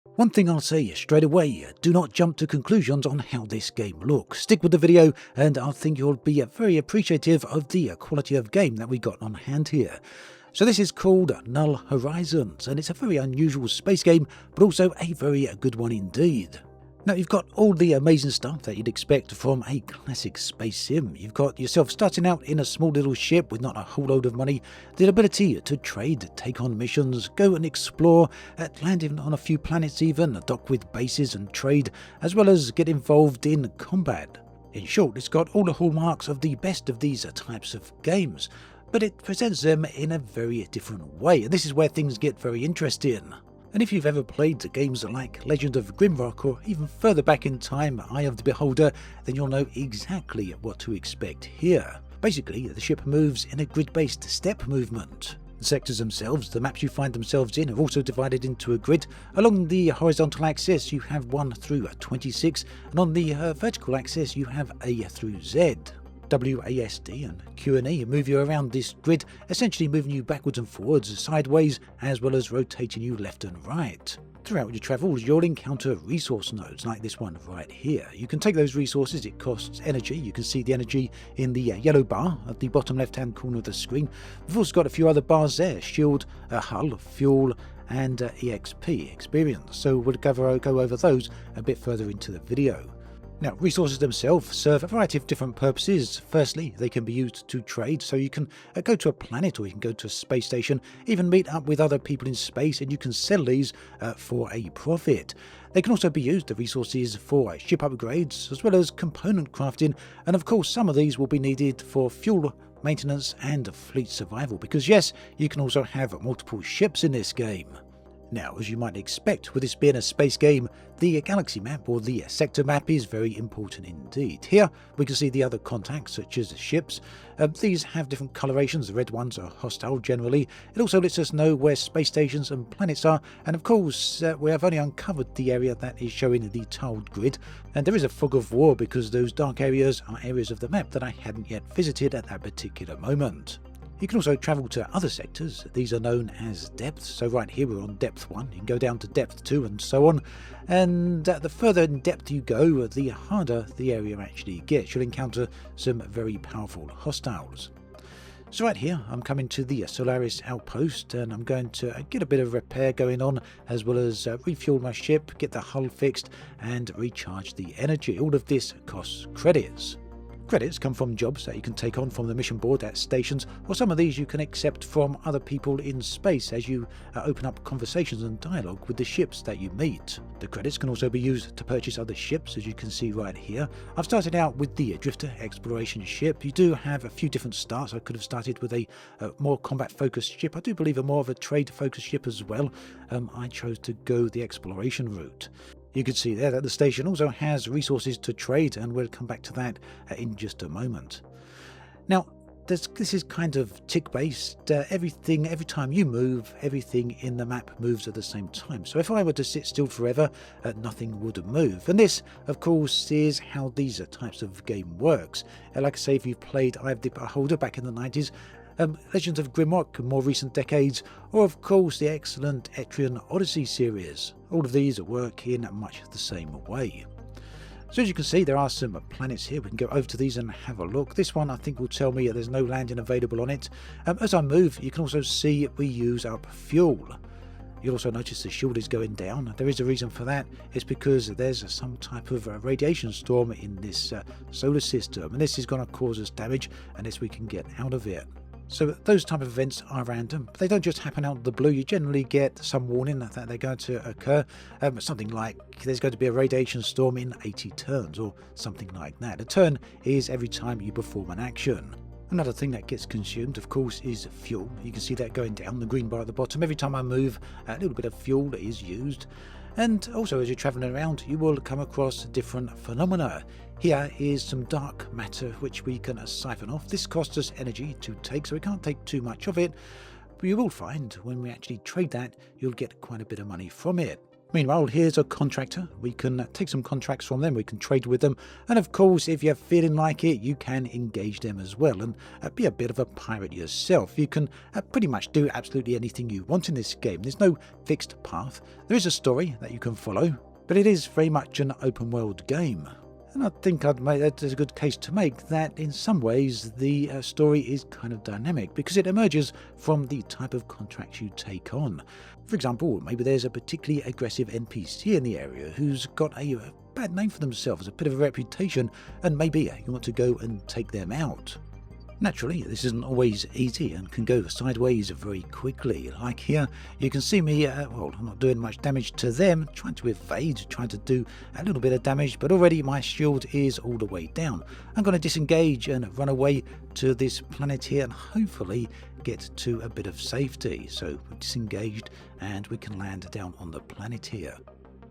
One thing I'll say straight away, do not jump to conclusions on how this game looks. Stick with the video and I think you'll be very appreciative of the quality of game that we got on hand here. So this is called Null Horizons and it's a very unusual space game, but also a very good one indeed. Now you've got all the amazing stuff that you'd expect from a classic space sim. You've got yourself starting out in a small little ship with not a whole load of money, the ability to trade, take on missions, go and explore, landing on a few planets even, dock with bases and trade, as well as get involved in combat. In short, it's got all the hallmarks of the best of these types of games, but it presents them in a very different way, and this is where things get very interesting. And if you've ever played games like Legend of Grimrock or even further back in time, Eye of the Beholder, then you'll know exactly what to expect here. Basically, the ship moves in a grid-based step movement. The sectors themselves, the maps you find themselves in, are also divided into a grid. Along the horizontal axis you have 1 through 26, and on the vertical axis you have A through Z. WASD and Q and E move you around this grid, essentially moving you backwards and forwards, sideways, as well as rotating you left and right. Throughout your travels, you'll encounter resource nodes like this one right here. You can take those resources, it costs energy. You can see the energy in the yellow bar at the bottom left-hand corner of the screen. We've also got a few other bars there, shield, hull, fuel, and EXP, experience. So we'll go over those a bit further into the video. Now, resources themselves serve a variety of different purposes. Firstly, they can be used to trade, so you can go to a planet or you can go to a space station, even meet up with other people in space, and you can sell these for a profit. They can also be used, the resources, for ship upgrades, as well as component crafting, and of course some of these will be needed for fuel maintenance and fleet survival, because yes, you can also have multiple ships in this game. Now, as you might expect, with this being a space game, the galaxy map or the sector map is very important indeed. Here we can see the other contacts such as ships. These have different colorations. The red ones are hostile generally. It also lets us know where space stations and planets are, and of course we have only uncovered the area that is showing the tiled grid, and there is a fog of war because those dark areas are areas of the map that I hadn't yet visited at that particular moment. You can also travel to other sectors. These are known as depths. So right here we're on depth 1. You can go down to depth 2 and so on. And the further in depth you go, the harder the area actually gets. You'll encounter some very powerful hostiles. So right here I'm coming to the Solaris outpost and I'm going to get a bit of repair going on, as well as refuel my ship, get the hull fixed and recharge the energy. All of this costs credits. Credits come from jobs that you can take on from the mission board at stations, or some of these you can accept from other people in space as you open up conversations and dialogue with the ships that you meet. The credits can also be used to purchase other ships, as you can see right here. I've started out with the Drifter exploration ship. You do have a few different starts. I could have started with a more combat focused ship. I do believe a more of a trade focused ship as well. I chose to go the exploration route. You can see there that the station also has resources to trade, and we'll come back to that in just a moment. Now, this is kind of tick-based. Every time you move, everything in the map moves at the same time. So if I were to sit still forever, nothing would move. And this, of course, is how these types of game works. Like I say, if you've played Eye of the Beholder back in the 90s, Legend of Grimrock in more recent decades, or of course the excellent Etrian Odyssey series. All of these work in much the same way. So as you can see, there are some planets here. We can go over to these and have a look. This one I think will tell me there's no landing available on it. As I move, you can also see we use up fuel. You'll also notice the shield is going down. There is a reason for that. It's because there's some type of radiation storm in this solar system, and this is going to cause us damage unless we can get out of it. So those type of events are random. They don't just happen out of the blue. You generally get some warning that they're going to occur. Something like there's going to be a radiation storm in 80 turns or something like that. A turn is every time you perform an action. Another thing that gets consumed, of course, is fuel. You can see that going down, the green bar at the bottom. Every time I move, a little bit of fuel is used. And also, as you're travelling around, you will come across different phenomena. Here is some dark matter which we can siphon off. This costs us energy to take, so we can't take too much of it. But you will find when we actually trade that, you'll get quite a bit of money from it. Meanwhile, here's a contractor. We can take some contracts from them, we can trade with them, and of course, if you're feeling like it, you can engage them as well and be a bit of a pirate yourself. You can pretty much do absolutely anything you want in this game. There's no fixed path. There is a story that you can follow, but it is very much an open world game. And I think there's a good case to make that in some ways the story is kind of dynamic because it emerges from the type of contracts you take on. For example, maybe there's a particularly aggressive NPC in the area who's got a bad name for themselves, a bit of a reputation, and maybe you want to go and take them out. Naturally, this isn't always easy and can go sideways very quickly. Like here, you can see me, I'm not doing much damage to them, trying to evade, trying to do a little bit of damage, but already my shield is all the way down. I'm going to disengage and run away to this planet here and hopefully get to a bit of safety. So we've disengaged and we can land down on the planet here.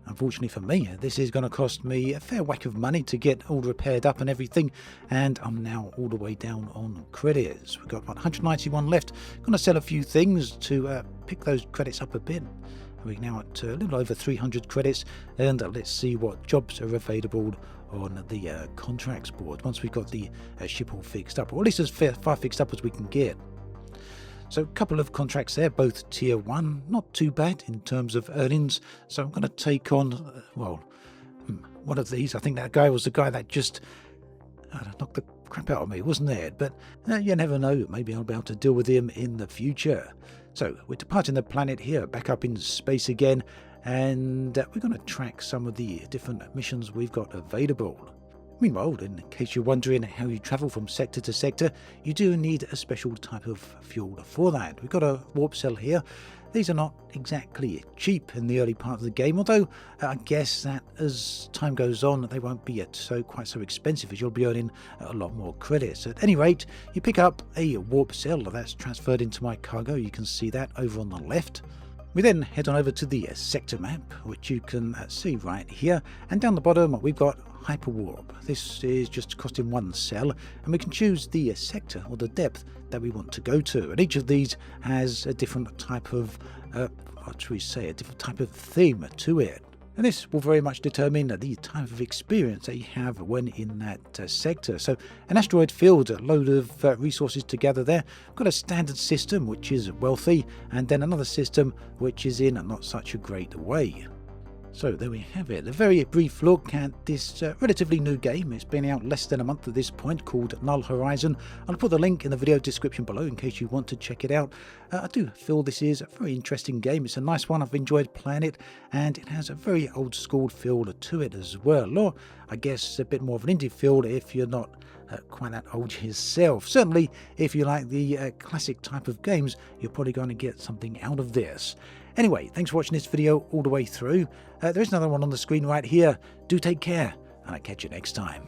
Unfortunately for me, this is going to cost me a fair whack of money to get all repaired up and everything, and I'm now all the way down on credits. We've got 191 left. Going to sell a few things to pick those credits up a bit. We're now at a little over 300 credits, and let's see what jobs are available on the contracts board once we've got the ship all fixed up, or at least as far fixed up as we can get. So a couple of contracts there, both tier 1, not too bad in terms of earnings. So I'm going to take on, one of these. I think that guy was the guy that just knocked the crap out of me, wasn't it? But you never know, maybe I'll be able to deal with him in the future. So we're departing the planet here, back up in space again, and we're going to track some of the different missions we've got available. Meanwhile, in case you're wondering how you travel from sector to sector, you do need a special type of fuel for that. We've got a warp cell here. These are not exactly cheap in the early part of the game, although I guess that as time goes on, they won't be quite so expensive as you'll be earning a lot more credits. At any rate, you pick up a warp cell that's transferred into my cargo. You can see that over on the left. We then head on over to the sector map, which you can see right here, and down the bottom we've got Hyperwarp. This is just costing 1 cell, and we can choose the sector or the depth that we want to go to, and each of these has a different type of, a different type of theme to it. And this will very much determine the type of experience that you have when in that sector. So an asteroid field, a load of resources to gather there. We've got a standard system which is wealthy, and then another system which is in not such a great way. So there we have it, a very brief look at this relatively new game. It's been out less than a month at this point, called Null Horizon. I'll put the link in the video description below in case you want to check it out. I do feel this is a very interesting game. It's a nice one, I've enjoyed playing it, and it has a very old school feel to it as well, or I guess a bit more of an indie feel if you're not quite that old yourself. Certainly if you like the classic type of games, you're probably going to get something out of this. Anyway, thanks for watching this video all the way through. There is another one on the screen right here. Do take care, and I'll catch you next time.